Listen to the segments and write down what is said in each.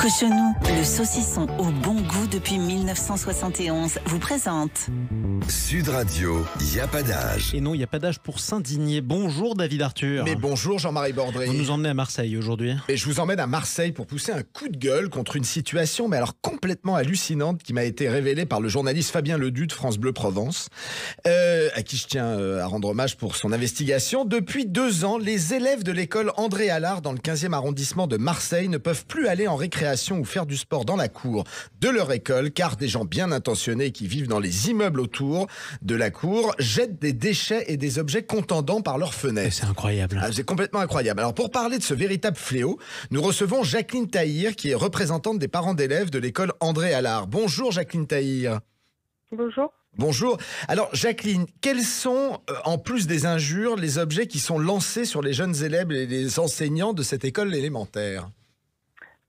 Cochonou, le saucisson au bon goût depuis 1971, vous présente Sud Radio, il n'y a pas d'âge. Et non, il n'y a pas d'âge pour s'indigner. Bonjour David Arthur. Mais bonjour Jean-Marie Bordry. Vous nous emmenez à Marseille aujourd'hui. Et je vous emmène à Marseille pour pousser un coup de gueule contre une situation, mais alors complètement hallucinante, qui m'a été révélée par le journaliste Fabien Ledu de France Bleu Provence, à qui je tiens à rendre hommage pour son investigation. Depuis 2 ans, les élèves de l'école André Allard dans le 15e arrondissement de Marseille ne peuvent plus aller en récréation ou faire du sport dans la cour de leur école, car des gens bien intentionnés qui vivent dans les immeubles autour de la cour jettent des déchets et des objets contendants par leurs fenêtres. C'est incroyable. C'est complètement incroyable. Alors pour parler de ce véritable fléau, nous recevons Jacqueline Tahir, qui est représentante des parents d'élèves de l'école André Allard. Bonjour Jacqueline Tahir. Bonjour. Bonjour. Alors Jacqueline, quels sont, en plus des injures, les objets qui sont lancés sur les jeunes élèves et les enseignants de cette école élémentaire ?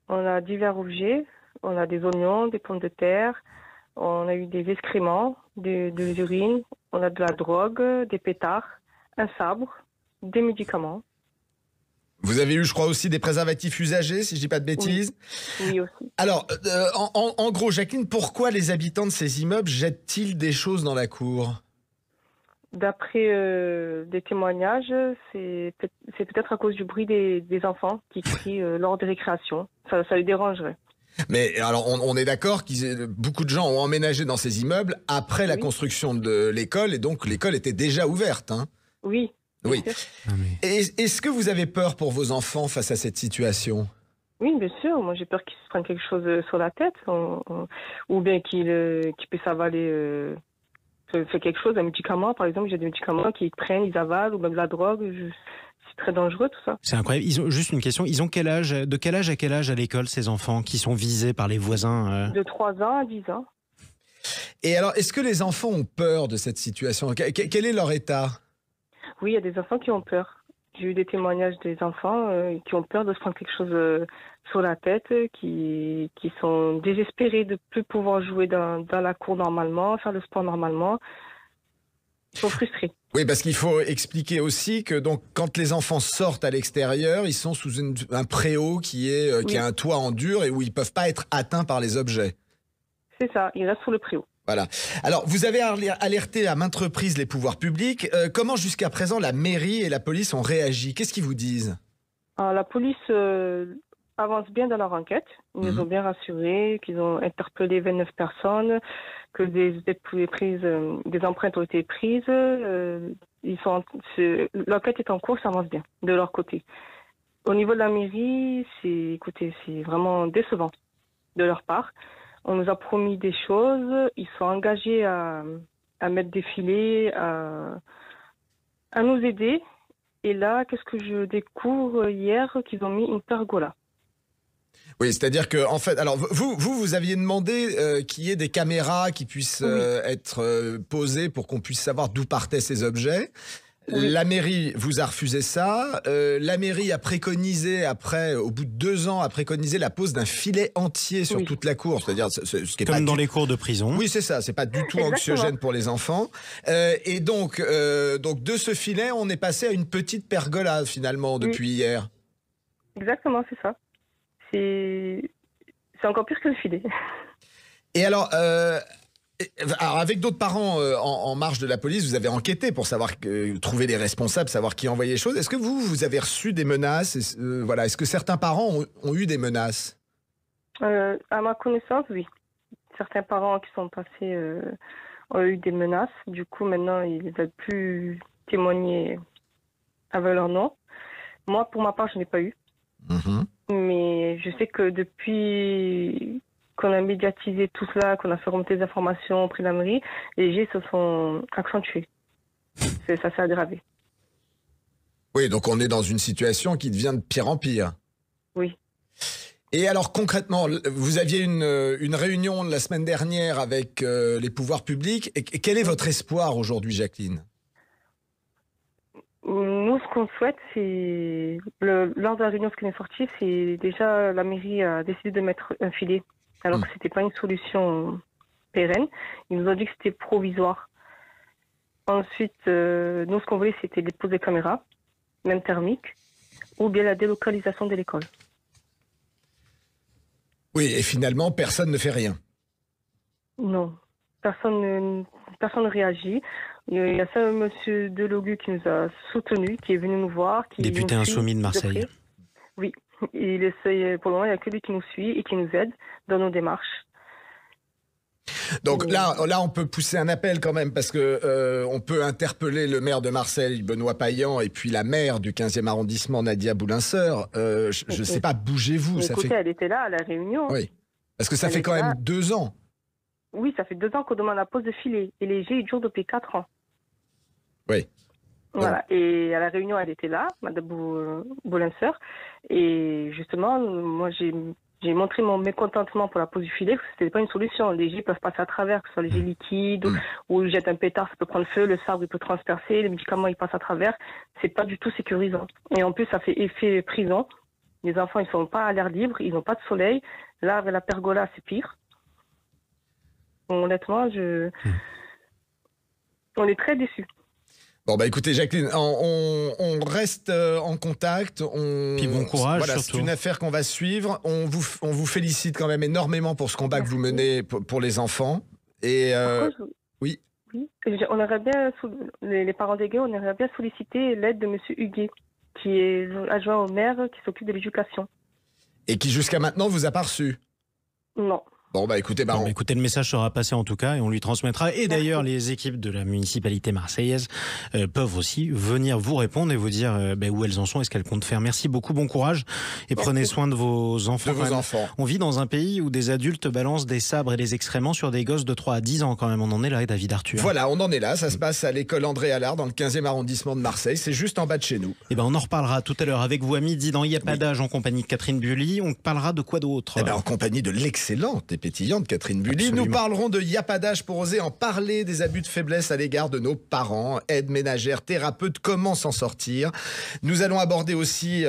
On a divers objets. On a des oignons, des pommes de terre. On a eu des excréments, de l'urine. On a de la drogue, des pétards, un sabre, des médicaments. Vous avez eu, je crois, aussi des préservatifs usagés, si je dis pas de bêtises. Oui aussi. Alors, en gros, Jacqueline, pourquoi les habitants de ces immeubles jettent-ils des choses dans la cour ? D'après des témoignages, c'est peut-être à cause du bruit des enfants qui crient lors des récréations. Ça les dérangerait. Mais alors, on est d'accord que beaucoup de gens ont emménagé dans ces immeubles après la construction de l'école, et donc l'école était déjà ouverte. Hein ? Oui. Oui. Ah, mais... Est-ce que vous avez peur pour vos enfants face à cette situation ? Oui, bien sûr. Moi, j'ai peur qu'ils se prennent quelque chose sur la tête, ou bien qu'ils puissent avaler fait quelque chose, un médicament, par exemple. J'ai des médicaments qu'ils prennent, ils avalent, ou même de la drogue. C'est très dangereux, tout ça. C'est incroyable. Ils ont juste une question. Ils ont quel âge ? De quel âge à l'école, ces enfants qui sont visés par les voisins De 3 ans à 10 ans. Et alors, est-ce que les enfants ont peur de cette situation ? Quel est leur état ? Oui, il y a des enfants qui ont peur. J'ai eu des témoignages des enfants qui ont peur de se prendre quelque chose sur la tête, qui sont désespérés de ne plus pouvoir jouer dans la cour normalement, faire le sport normalement. Ils sont frustrés. Oui, parce qu'il faut expliquer aussi que donc, quand les enfants sortent à l'extérieur, ils sont sous un préau qui a un toit en dur et où ils ne peuvent pas être atteints par les objets. C'est ça, ils restent sous le préau. Voilà. Alors, vous avez alerté à maintes reprises les pouvoirs publics. Comment, jusqu'à présent, la mairie et la police ont réagi ? Qu'est-ce qu'ils vous disent ? Alors, la police avance bien dans leur enquête. Ils nous ont bien rassurés qu'ils ont interpellé 29 personnes, que des empreintes ont été prises. L'enquête est en cours, ça avance bien de leur côté. Au niveau de la mairie, c'est vraiment décevant de leur part. On nous a promis des choses, ils sont engagés à mettre des filets, à nous aider. Et là, qu'est-ce que je découvre hier ? Qu'ils ont mis une pergola. Oui, c'est-à-dire que, en fait, alors vous aviez demandé qu'il y ait des caméras qui puissent être posées pour qu'on puisse savoir d'où partaient ces objets. Oui. La mairie vous a refusé ça. La mairie a préconisé, au bout de 2 ans, a préconisé la pose d'un filet entier sur toute la cour. C'est-à-dire ce qui est comme dans les cours de prison. Oui, c'est ça. C'est pas du tout anxiogène pour les enfants. Et donc de ce filet, on est passé à une petite pergola finalement depuis hier. Exactement, c'est ça. C'est encore pire que le filet. Et alors, avec d'autres parents en marge de la police, vous avez enquêté pour trouver les responsables, savoir qui envoyait les choses. Est-ce que vous avez reçu des menaces ? Est-ce que certains parents ont eu des menaces ? À ma connaissance, oui. Certains parents qui sont passés ont eu des menaces. Du coup, maintenant, ils ne veulent plus témoigner avec leur nom. Moi, pour ma part, je n'ai pas eu. Mais je sais que depuis qu'on a médiatisé tout cela, qu'on a fait remonter des informations auprès de la mairie, les jets se sont accentués. Ça s'est aggravé. Oui, donc on est dans une situation qui devient de pire en pire. Oui. Et alors concrètement, vous aviez une réunion la semaine dernière avec les pouvoirs publics. Et quel est votre espoir aujourd'hui, Jacqueline ? Nous, ce qu'on souhaite, c'est, lors de la réunion, ce qui est sorti, c'est déjà la mairie a décidé de mettre un filet, alors que c'était pas une solution pérenne. Ils nous ont dit que c'était provisoire. Ensuite, nous, ce qu'on voulait, c'était les poser des caméras, même thermiques, ou bien la délocalisation de l'école. Oui, et finalement, personne ne fait rien. Non, personne ne réagit. Il y a ça, monsieur Delogu qui nous a soutenus, qui est venu nous voir. Député insoumis de Marseille. Oui, il essaye, pour le moment, il n'y a que lui qui nous suit et qui nous aide dans nos démarches. Donc là, on peut pousser un appel quand même, parce que on peut interpeller le maire de Marseille, Benoît Payan, et puis la maire du 15e arrondissement, Nadia Boulinseur. Je ne sais pas, bougez-vous. Écoutez, elle était là à la réunion. Oui, parce que ça fait quand même 2 ans. Oui, ça fait 2 ans qu'on demande la pose de filet. Et les jets, ils durent depuis 4 ans. Oui. Voilà. Et à la réunion, elle était là, Madame Boulinseur. Et justement, moi, j'ai montré mon mécontentement pour la pose du filet, parce que c'était pas une solution. Les jets peuvent passer à travers, que ce soit les jets liquides, ou ils jettent un pétard, ça peut prendre feu, le sabre, il peut transpercer, les médicaments, ils passent à travers. C'est pas du tout sécurisant. Et en plus, ça fait effet prison. Les enfants, ils sont pas à l'air libre, ils n'ont pas de soleil. Là, avec la pergola, c'est pire. Bon, honnêtement, on est très déçus. Bon, bah écoutez, Jacqueline, on reste en contact. Puis bon courage, voilà, surtout. C'est une affaire qu'on va suivre. On vous félicite quand même énormément pour ce combat que vous menez pour les enfants. Et oui. On aurait bien, les parents des gars, on aurait bien sollicité l'aide de monsieur Huguet, qui est adjoint au maire, qui s'occupe de l'éducation. Et qui jusqu'à maintenant vous a pas reçu? Non. Bon, bah écoutez, écoutez, le message sera passé en tout cas et on lui transmettra. Et d'ailleurs, les équipes de la municipalité marseillaise peuvent aussi venir vous répondre et vous dire où elles en sont et ce qu'elles comptent faire. Merci beaucoup, bon courage et prenez soin de vos enfants. On vit dans un pays où des adultes balancent des sabres et des excréments sur des gosses de 3 à 10 ans quand même. On en est là, David Arthur. Voilà, on en est là. Ça se passe à l'école André Allard dans le 15e arrondissement de Marseille. C'est juste en bas de chez nous. Et on en reparlera tout à l'heure avec vous à midi dans Yapadage en compagnie de Catherine Bully. On parlera de quoi d'autre? En compagnie de l'excellente et pétillante Catherine Bully. Absolument. Nous parlerons de Yapadage pour oser en parler, des abus de faiblesse à l'égard de nos parents, aides ménagères, thérapeutes, comment s'en sortir. Nous allons aborder aussi,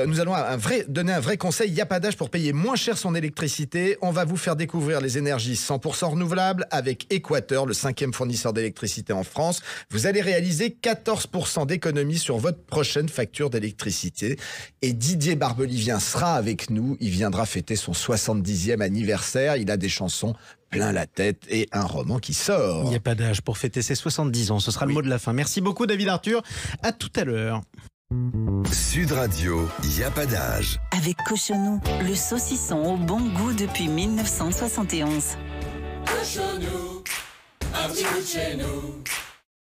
donner un vrai conseil Yapadage pour payer moins cher son électricité. On va vous faire découvrir les énergies 100% renouvelables avec Équateur, le 5e fournisseur d'électricité en France. Vous allez réaliser 14% d'économie sur votre prochaine facture d'électricité. Et Didier Barbelivien sera avec nous. Il viendra fêter son 70e anniversaire. Il a des chansons plein la tête et un roman qui sort. Il n'y a pas d'âge pour fêter ses 70 ans. Ce sera le mot de la fin. Merci beaucoup, David Arthur. À tout à l'heure. Sud Radio, il n'y a pas d'âge. Avec Cochonou, le saucisson au bon goût depuis 1971. Cochonou, un petit bout de chez nous.